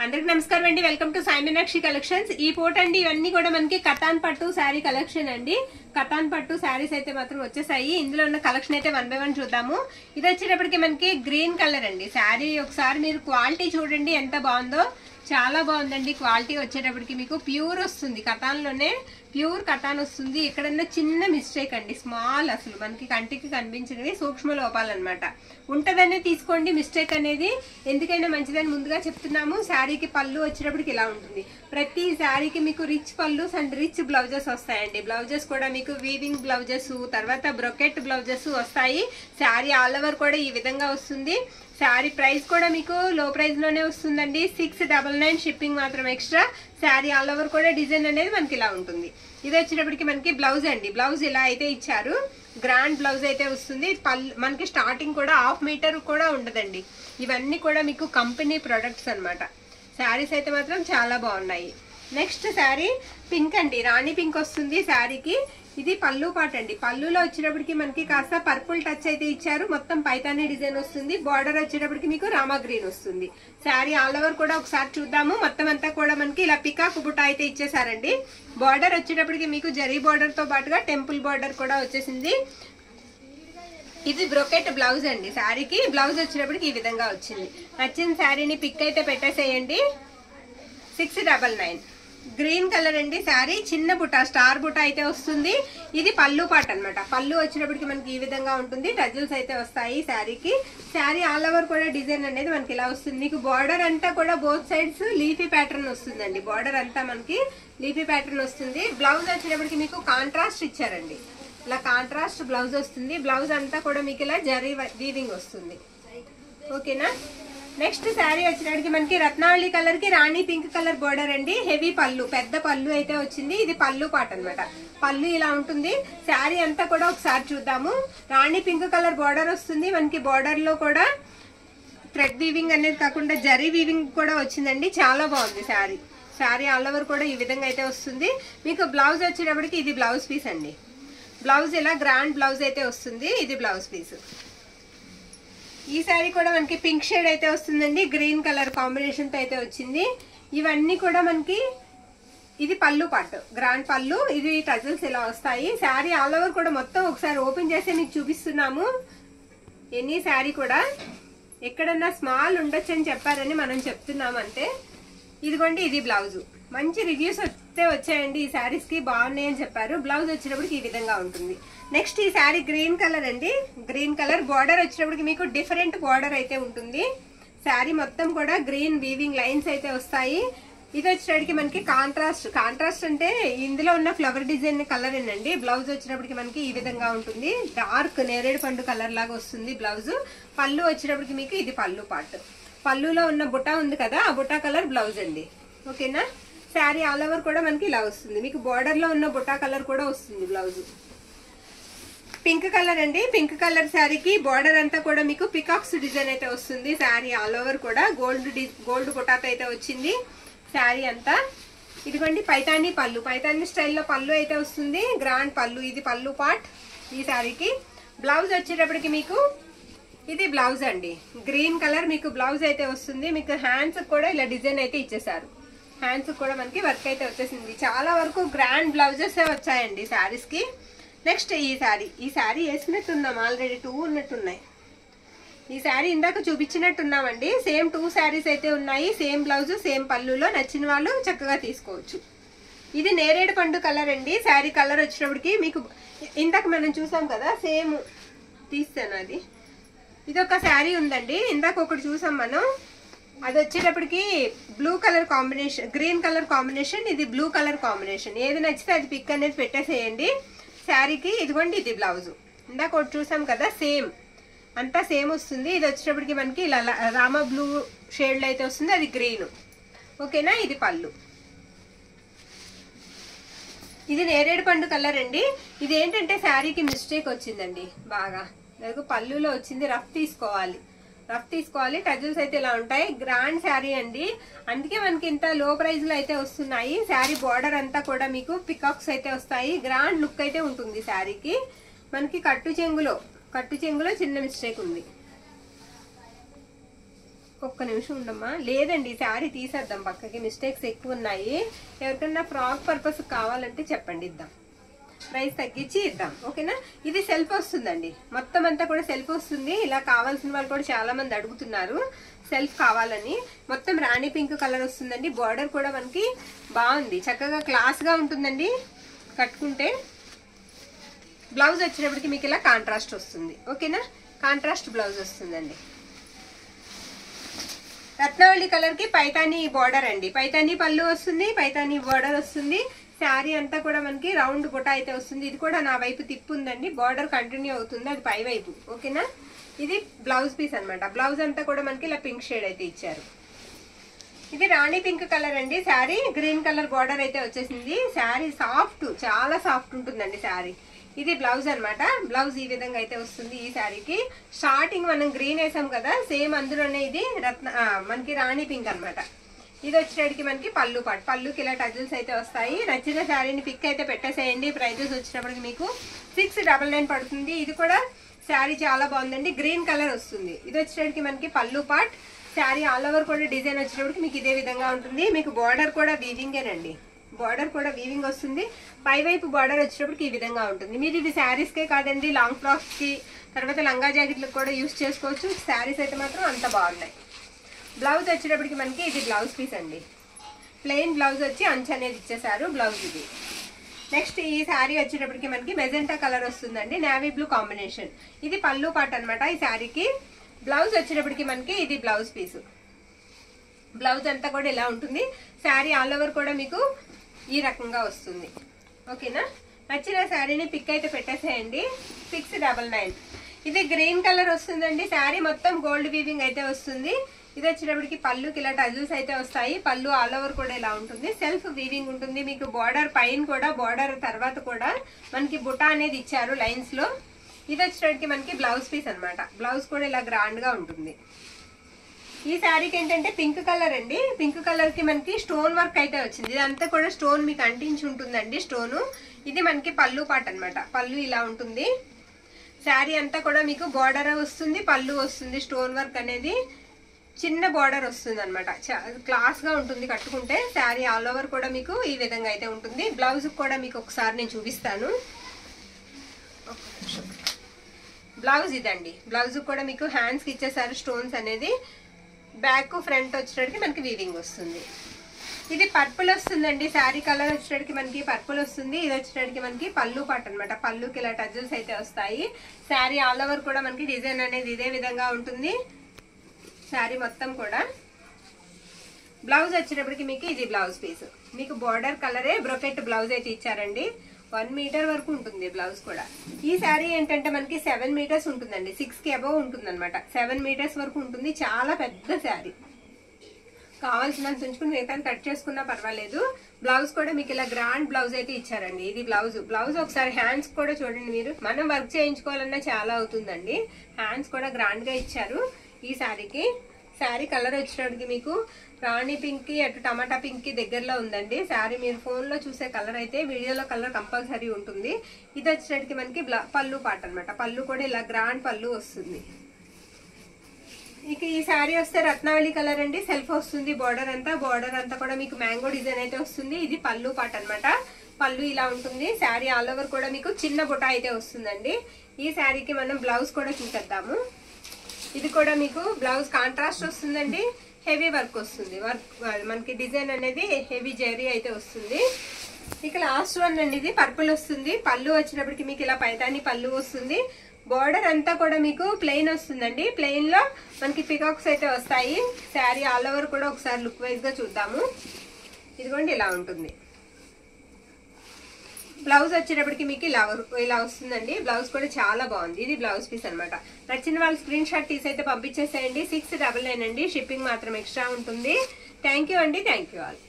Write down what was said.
అందరికి నమస్కారం అండి. Welcome to Sai Meenakshi collections. ఈ పూట అండి ఇవన్నీ కూడా మనకి కతాన్ పట్టు శారీ కలెక్షన్ అండి. కతాన్ పట్టు శారీస్ అయితే మాత్రం వచ్చేసాయి. ఇందులో ఉన్న కలెక్షన్ అయితే 1 by 1 చూద్దాము. ఇది వచ్చేటప్పటికి మనకి గ్రీన్ కలర్ అండి. శారీ ఒకసారి మీరు క్వాలిటీ చూడండి ఎంత బాగుందో, చాలా బాగుందండి. క్వాలిటీ వచ్చేటప్పటికి మీకు ప్యూర్ వస్తుంది, కతాన్లోనే ప్యూర్ కతాన్ వస్తుంది. ఎక్కడన్నా చిన్న మిస్టేక్ అండి, స్మాల్, అసలు మనకి కంటికి కనిపించినవి సూక్ష్మ లోపాలు అనమాట ఉంటదనే తీసుకోండి. మిస్టేక్ అనేది ఎందుకైనా మంచిదని ముందుగా చెప్తున్నాము. శారీకి పళ్ళు వచ్చేటప్పటికి ఇలా ఉంటుంది. ప్రతి శారీకి మీకు రిచ్ పళ్ళుస్ అండ్ రిచ్ బ్లౌజెస్ వస్తాయండి. బ్లౌజెస్ కూడా మీకు వీవింగ్ బ్లౌజెస్, తర్వాత బ్రొకెట్ బ్లౌజెస్ వస్తాయి. శారీ ఆల్ ఓవర్ కూడా ఈ విధంగా వస్తుంది. శారీ ప్రైస్ కూడా మీకు లో ప్రైస్ లోనే వస్తుందండి. 699 షిప్పింగ్ మాత్రం ఎక్స్ట్రా. శారీ ఆల్ ఓవర్ కూడా డిజైన్ అనేది మనకి ఇలా ఉంటుంది. ఇది వచ్చేటప్పటికి మనకి బ్లౌజ్ అండి. బ్లౌజ్ ఇలా అయితే ఇచ్చారు, గ్రాండ్ బ్లౌజ్ అయితే వస్తుంది. మనకి స్టార్టింగ్ కూడా 1/2 మీటర్ కూడా ఉండదండి. ఇవన్నీ కూడా మీకు కంపెనీ ప్రొడక్ట్స్ అనమాట. శారీస్ అయితే మాత్రం చాలా బాగున్నాయి. నెక్స్ట్ శారీ పింక్ అండి, రాణి పింక్ వస్తుంది శారీకి. ఇది పళ్ళు పాట అండి. పళ్ళులో వచ్చేటప్పటికి మనకి కాస్త పర్పుల్ టచ్ అయితే ఇచ్చారు. మొత్తం పైతానీ డిజైన్ వస్తుంది. బార్డర్ వచ్చేటప్పటికి మీకు రామా గ్రీన్ వస్తుంది. శారీ ఆల్ ఓవర్ కూడా ఒకసారి చూద్దాము. మొత్తం అంతా కూడా మనకి ఇలా పికాక్ బుట్ట అయితే ఇచ్చేసారండి. బార్డర్ వచ్చేటప్పటికి మీకు జరీ బార్డర్ తో పాటుగా టెంపుల్ బార్డర్ కూడా వచ్చేసింది. ఇది బ్రొకెట్ బ్లౌజ్ అండి. శారీకి బ్లౌజ్ వచ్చేటప్పటికి ఈ విధంగా వచ్చింది. నచ్చిన శారీని పిక్ అయితే పెట్టేసేయండి. 699 గ్రీన్ కలర్ అండి. శారీ చిన్న బుట్ట, స్టార్ బుట్ట అయితే వస్తుంది. ఇది పళ్ళు పాట అనమాట. పళ్ళు వచ్చినప్పటికి మనకి ఈ విధంగా ఉంటుంది. టజిల్స్ అయితే వస్తాయి శారీకి. శారీ ఆల్ ఓవర్ కూడా డిజైన్ అనేది మనకి ఇలా వస్తుంది. మీకు బార్డర్ అంతా కూడా బోత్ సైడ్స్ లీఫీ ప్యాటర్న్ వస్తుందండి. బార్డర్ అంతా మనకి లీఫీ ప్యాటర్న్ వస్తుంది. బ్లౌజ్ వచ్చినప్పటికి మీకు కాంట్రాస్ట్ ఇచ్చారండి. ఇలా కాంట్రాస్ట్ బ్లౌజ్ వస్తుంది. బ్లౌజ్ అంతా కూడా మీకు ఇలా జరీ వీవింగ్ వస్తుంది. ఓకేనా. నెక్స్ట్ శారీ వచ్చేటప్పటికి మనకి రత్నావళి కలర్ కి రాణి పింక్ కలర్ బోర్డర్ అండి. హెవీ పళ్ళు, పెద్ద పళ్ళు అయితే వచ్చింది. ఇది పళ్ళు పాట అనమాట. పళ్ళు ఇలా ఉంటుంది. శారీ అంతా కూడా ఒకసారి చూద్దాము. రాణి పింక్ కలర్ బోర్డర్ వస్తుంది. మనకి బోర్డర్ లో కూడా థ్రెడ్ వీవింగ్ అనేది కాకుండా జరీ వీవింగ్ కూడా వచ్చిందండి. చాలా బాగుంది శారీ. శారీ ఆల్ ఓవర్ కూడా ఈ విధంగా అయితే వస్తుంది. మీకు బ్లౌజ్ వచ్చేటప్పటికి ఇది బ్లౌజ్ పీస్ అండి. బ్లౌజ్ ఇలా గ్రాండ్ బ్లౌజ్ అయితే వస్తుంది. ఇది బ్లౌజ్ పీస్. ఈ శారీ కూడా మనకి పింక్ షేడ్ అయితే వస్తుందండి. గ్రీన్ కలర్ కాంబినేషన్ తో అయితే వచ్చింది. ఇవన్నీ కూడా మనకి ఇది పళ్ళు పాటు, గ్రాండ్ పళ్ళు. ఇది టజిల్స్ ఇలా వస్తాయి. శారీ ఆల్ ఓవర్ కూడా మొత్తం ఒకసారి ఓపెన్ చేసి మీకు చూపిస్తున్నాము. ఎన్ని శారీ కూడా ఎక్కడన్నా స్మాల్ ఉండొచ్చు అని చెప్పారని మనం చెప్తున్నాం అంతే. ఇదిగోండి, ఇది బ్లౌజ్. మంచి రివ్యూస్ వస్తే వచ్చాయండి. ఈ శారీస్ కి బాగున్నాయి అని చెప్పారు. బ్లౌజ్ వచ్చినప్పటికి ఈ విధంగా ఉంటుంది. నెక్స్ట్ ఈ శారీ గ్రీన్ కలర్ అండి. గ్రీన్ కలర్ బార్డర్ వచ్చినప్పటికి మీకు డిఫరెంట్ బార్డర్ అయితే ఉంటుంది. శారీ మొత్తం కూడా గ్రీన్ వీవింగ్ లైన్స్ అయితే వస్తాయి. ఇది వచ్చేటప్పటికి మనకి కాంట్రాస్ట్. కాంట్రాస్ట్ అంటే ఇందులో ఉన్న ఫ్లవర్ డిజైన్ కలర్ ఏనండి. బ్లౌజ్ వచ్చినప్పటికి మనకి ఈ విధంగా ఉంటుంది. డార్క్ నేరేడు పండు కలర్ లాగా వస్తుంది బ్లౌజ్. పళ్ళు వచ్చినప్పటికి మీకు ఇది పళ్ళు పార్ట్. పళ్ళులో ఉన్న బుట్ట ఉంది కదా, ఆ బుట్ట కలర్ బ్లౌజ్ అండి. ఓకేనా. శారీ ఆల్ ఓవర్ కూడా మనకి ఇలా వస్తుంది. మీకు బార్డర్ లో ఉన్న బుట్ట కలర్ కూడా వస్తుంది బ్లౌజ్. పింక్ కలర్ అండి. పింక్ కలర్ శారీకి బార్డర్ అంతా కూడా మీకు పికాక్స్ డిజైన్ అయితే వస్తుంది. శారీ ఆల్ ఓవర్ కూడా గోల్డ్ బుటాతో అయితే వచ్చింది శారీ అంతా. ఇదిగోండి పైతానీ పళ్ళు, పైతానీ స్టైల్లో పళ్ళు అయితే వస్తుంది. గ్రాండ్ పళ్ళు, ఇది పళ్ళు పార్ట్ ఈ శారీకి. బ్లౌజ్ వచ్చేటప్పటికి మీకు ఇది బ్లౌజ్ అండి. గ్రీన్ కలర్ మీకు బ్లౌజ్ అయితే వస్తుంది. మీకు హ్యాండ్స్ కూడా ఇలా డిజైన్ అయితే ఇచ్చేసారు. హ్యాండ్స్ కూడా మనకి వర్క్ అయితే వచ్చేసింది. చాలా వరకు గ్రాండ్ బ్లౌజెస్ వచ్చాయండి శారీస్ కి. నెక్స్ట్ ఈ శారీ వేసినట్టున్నాం, ఆల్రెడీ 2 ఉన్నట్టున్నాయి. ఈ శారీ ఇందాక చూపించినట్టున్నామండి. సేమ్ 2 శారీస్ అయితే ఉన్నాయి. సేమ్ బ్లౌజ్, సేమ్ పళ్ళులో. నచ్చిన వాళ్ళు చక్కగా తీసుకోవచ్చు. ఇది నేరేడు పండు కలర్ అండి. శారీ కలర్ వచ్చినప్పటికి మీకు ఇందాక మనం చూసాం కదా, సేమ్ తీస్తాను అది. ఇది ఒక శారీ ఉందండి, ఇందాక ఒకటి చూసాం మనం. అది వచ్చేటప్పటికి blue colour combination, green colour combination, ఇది బ్లూ కలర్ కాంబినేషన్. ఏది నచ్చితే అది పిక్ అనేది పెట్టేసేయండి శారీకి. ఇదిగోండి, ఇది బ్లౌజ్. ఇందాక ఒకటి చూసాం కదా, సేమ్ అంతా సేమ్ వస్తుంది. ఇది వచ్చేటప్పటికి మనకి ఇలా రామా బ్లూ షేడ్లో అయితే వస్తుంది. అది గ్రీన్. ఓకేనా. ఇది పళ్ళు. ఇది నేరేడు పండు కలర్ అండి. ఇది ఏంటంటే శారీకి మిస్టేక్ వచ్చిందండి బాగా. పళ్ళులో వచ్చింది. రఫ్ తీసుకోవాలి. టజిల్స్ అయితే ఇలా ఉంటాయి. గ్రాండ్ శారీ అండి. అందుకే మనకి ఇంత లో ప్రైస్ లో అయితే వస్తున్నాయి. శారీ బార్డర్ అంతా కూడా మీకు పికాక్స్ అయితే వస్తాయి. గ్రాండ్ లుక్ అయితే ఉంటుంది శారీకి. మనకి కట్టు చెంగులో చిన్న మిస్టేక్ ఉంది. ఒక్క నిమిషం ఉండమ్మా. లేదండి శారీ తీసేద్దాం పక్కకి, మిస్టేక్స్ ఎక్కువ ఉన్నాయి. ఎవరికన్నా ఫ్రాక్ పర్పస్ కావాలంటే చెప్పండి, ఇద్దాం, ప్రైస్ తగ్గించి ఇద్దాం. ఓకేనా. ఇది సెల్ఫ్ వస్తుందండి, మొత్తం అంతా కూడా సెల్ఫ్ వస్తుంది. ఇలా కావాల్సిన వాళ్ళు కూడా చాలా మంది అడుగుతున్నారు సెల్ఫ్ కావాలని. మొత్తం రాణి పింక్ కలర్ వస్తుందండి. బార్డర్ కూడా మనకి బాగుంది, చక్కగా క్లాస్ గా ఉంటుందండి కట్టుకుంటే. బ్లౌజ్ వచ్చేటప్పటికి మీకు ఇలా కాంట్రాస్ట్ వస్తుంది. ఓకేనా, కాంట్రాస్ట్ బ్లౌజ్ వస్తుందండి. రత్నావళి కలర్ కి పైతాని బార్డర్ అండి, పైతాని పళ్ళు వస్తుంది, పైతాని బార్డర్ వస్తుంది. శారీ అంతా కూడా మనకి రౌండ్ బుట్ట అయితే వస్తుంది. ఇది కూడా నా వైపు తిప్పు ఉందండి, బార్డర్ కంటిన్యూ అవుతుంది, అది పై వైపు. ఓకేనా. ఇది బ్లౌజ్ పీస్ అన్నమాట. బ్లౌజ్ అంతా కూడా మనకి ఇలా పింక్ షేడ్ అయితే ఇచ్చారు. ఇది రాణి పింక్ కలర్ అండి. శారీ గ్రీన్ కలర్ బార్డర్ అయితే వచ్చేసింది. శారీ సాఫ్ట్, చాలా సాఫ్ట్ ఉంటుందండి శారీ. ఇది బ్లౌజ్ అన్నమాట. బ్లౌజ్ ఈ విధంగా అయితే వస్తుంది. ఈ శారీకి స్టార్టింగ్ మనం గ్రీన్ వేసాం కదా, సేమ్ అందులోనే ఇది మనకి రాణి పింక్ అన్నమాట. ఇది వచ్చేటికి మనకి పళ్ళు పాటు, పళ్ళుకి ఇలా టజిల్స్ అయితే వస్తాయి. నచ్చిన శారీని పిక్ అయితే పెట్టేసేయండి. ప్రైజెస్ వచ్చినప్పటికి మీకు 699 పడుతుంది. ఇది కూడా శారీ చాలా బాగుందండి, గ్రీన్ కలర్ వస్తుంది. ఇది వచ్చేటికి మనకి పళ్ళు పాట్. శారీ ఆల్ ఓవర్ కూడా డిజైన్ వచ్చేటప్పటికి మీకు ఇదే విధంగా ఉంటుంది. మీకు బార్డర్ కూడా వీవింగేనండి, బార్డర్ కూడా వీవింగ్ వస్తుంది. పై వైపు బార్డర్ వచ్చేటప్పటికి ఈ విధంగా ఉంటుంది. మీరు ఇది శారీస్ కే కాదండి, లాంగ్ ఫ్రాక్స్ కి, తర్వాత లంగా జాకెట్లకు కూడా యూజ్ చేసుకోవచ్చు. శారీస్ అయితే మాత్రం అంత బాగున్నాయి. బ్లౌజ్ వచ్చేటప్పటికి మనకి ఇది బ్లౌజ్ పీస్ అండి, ప్లెయిన్ బ్లౌజ్ వచ్చి అంచు అనేది ఇచ్చేసారు బ్లౌజ్ ఇది. నెక్స్ట్ ఈ శారీ వచ్చేటప్పటికి మనకి మెజెంటా కలర్ వస్తుందండి, నేవీ బ్లూ కాంబినేషన్. ఇది పళ్ళు పాట్ అనమాట ఈ శారీకి. బ్లౌజ్ వచ్చేటప్పటికి మనకి ఇది బ్లౌజ్ పీస్. బ్లౌజ్ అంతా కూడా ఇలా ఉంటుంది. శారీ ఆల్ ఓవర్ కూడా మీకు ఈ రకంగా వస్తుంది. ఓకేనా. నచ్చిన శారీని పిక్ అయితే పెట్టేసేయండి. 699. ఇది గ్రీన్ కలర్ వస్తుందండి. శారీ మొత్తం గోల్డ్ వీవింగ్ అయితే వస్తుంది. ఇది వచ్చేటప్పటికి పళ్ళుకి ఇలా టజిల్స్ అయితే వస్తాయి. పళ్ళు ఆల్ ఓవర్ కూడా ఇలా ఉంటుంది, సెల్ఫ్ వీవింగ్ ఉంటుంది. మీకు బార్డర్ పైన కూడా, బార్డర్ తర్వాత కూడా మనకి బుటా అనేది ఇచ్చారు లైన్స్ లో. ఇది వచ్చేటప్పటికి మనకి బ్లౌజ్ పీస్ అన్నమాట. బ్లౌజ్ కూడా ఇలా గ్రాండ్ గా ఉంటుంది. ఈ శారీకి ఏంటంటే పింక్ కలర్ అండి, పింక్ కలర్ కి మనకి స్టోన్ వర్క్ అయితే వచ్చింది. ఇదంతా కూడా స్టోన్ మీకు అంటించి ఉంటుందండి స్టోను. ఇది మనకి పళ్ళు పాట అన్నమాట. పళ్ళు ఇలా ఉంటుంది. శారీ అంతా కూడా మీకు బార్డర్ వస్తుంది, పళ్ళు వస్తుంది. స్టోన్ వర్క్ అనేది చిన్న బార్డర్ వస్తుంది అనమాట. క్లాస్ గా ఉంటుంది కట్టుకుంటే. శారీ ఆల్ ఓవర్ కూడా మీకు ఈ విధంగా అయితే ఉంటుంది. బ్లౌజ్ కూడా మీకు ఒకసారి నేను చూపిస్తాను. బ్లౌజ్ ఇదండి. బ్లౌజ్ కూడా మీకు హ్యాండ్స్ కి ఇచ్చేసారు స్టోన్స్ అనేది. బ్యాక్ ఫ్రంట్ వచ్చేటప్పటికి మనకి వీవింగ్ వస్తుంది. ఇది పర్పుల్ వస్తుందండి. శారీ కలర్ వచ్చేటప్పటికి మనకి పర్పుల్ వస్తుంది. ఇది వచ్చేటప్పటికి మనకి పళ్ళు పాట అనమాట. పళ్ళుకి ఇలా టజిల్స్ అయితే వస్తాయి. శారీ ఆల్ ఓవర్ కూడా మనకి డిజైన్ అనేది ఇదే విధంగా ఉంటుంది. శారీ మొత్తం కూడా. బ్లౌజ్ వచ్చేటప్పటికి మీకు ఇది బ్లౌజ్ పీస్. మీకు బార్డర్ కలరే బ్రొకెట్ బ్లౌజ్ అయితే ఇచ్చారండి. 1 మీటర్ వరకు ఉంటుంది బ్లౌజ్ కూడా. ఈ శారీ ఏంటంటే మనకి 7 మీటర్స్ ఉంటుందండి, 6 కి అబౌవ్ ఉంటుంది అనమాట. 7 మీటర్స్ వరకు ఉంటుంది. చాలా పెద్ద శారీ. కావాల్సినంత ఉంచుకుని మిగతా కట్ చేసుకున్నా పర్వాలేదు. బ్లౌజ్ కూడా మీకు ఇలా గ్రాండ్ బ్లౌజ్ అయితే ఇచ్చారండి. ఇది బ్లౌజ్. బ్లౌజ్ ఒకసారి హ్యాండ్స్ కూడా చూడండి మీరు. మనం వర్క్ చేయించుకోవాలన్నా చాలా అవుతుందండి. హ్యాండ్స్ కూడా గ్రాండ్ గా ఇచ్చారు ఈ శారీకి. శారీ కలర్ వచ్చేటప్పటికి మీకు రాణి పింక్ కి అటు టమాటా పింక్ కి దగ్గరలో ఉందండి శారీ. మీరు ఫోన్ లో చూసే కలర్ అయితే వీడియోలో కలర్ కంపల్సరీ ఉంటుంది. ఇది వచ్చేటప్పటికి మనకి పళ్ళు పాట అనమాట. పళ్ళు కూడా ఇలా గ్రాండ్ పళ్ళు వస్తుంది. ఇక ఈ శారీ వస్తే రత్నావళి కలర్ అండి. సెల్ఫ్ వస్తుంది. బార్డర్ అంతా కూడా మీకు మ్యాంగో డిజైన్ అయితే వస్తుంది. ఇది పళ్ళు పాట అనమాట. పళ్ళు ఇలా ఉంటుంది. శారీ ఆల్ ఓవర్ కూడా మీకు చిన్న బుట్ట అయితే వస్తుందండి. ఈ శారీకి మనం బ్లౌజ్ కూడా చూసేద్దాము. ఇది కూడా మీకు బ్లౌజ్ కాంట్రాస్ట్ వస్తుందండి. హెవీ వర్క్ వస్తుంది. వర్క్ మనకి డిజైన్ అనేది హెవీ జెరీ అయితే వస్తుంది. ఇక లాస్ట్ వన్ అండి. ఇది పర్పుల్ వస్తుంది. పళ్ళు వచ్చినప్పటికి మీకు ఇలా పైతాని పళ్ళు వస్తుంది. బార్డర్ అంతా కూడా మీకు ప్లెయిన్ వస్తుందండి. ప్లెయిన్ లో మనకి పికాక్స్ అయితే వస్తాయి. శారీ ఆల్ ఓవర్ కూడా ఒకసారి లుక్ వైజ్ గా చూద్దాము. ఇదిగోండి ఇలా ఉంటుంది. బ్లౌజ్ వచ్చేటప్పటికి మీకు ఇలా వస్తుందండి. బ్లౌజ్ కూడా చాలా బాగుంది. ఇది బ్లౌజ్ పీస్ అనమాట. నచ్చిన వాళ్ళు స్క్రీన్ షాట్ తీసి అయితే పంపించేసేయండి. 699 అండి. షిప్పింగ్ మాత్రం ఎక్స్ట్రా ఉంటుంది. థ్యాంక్ యూ అండి. Thank you all.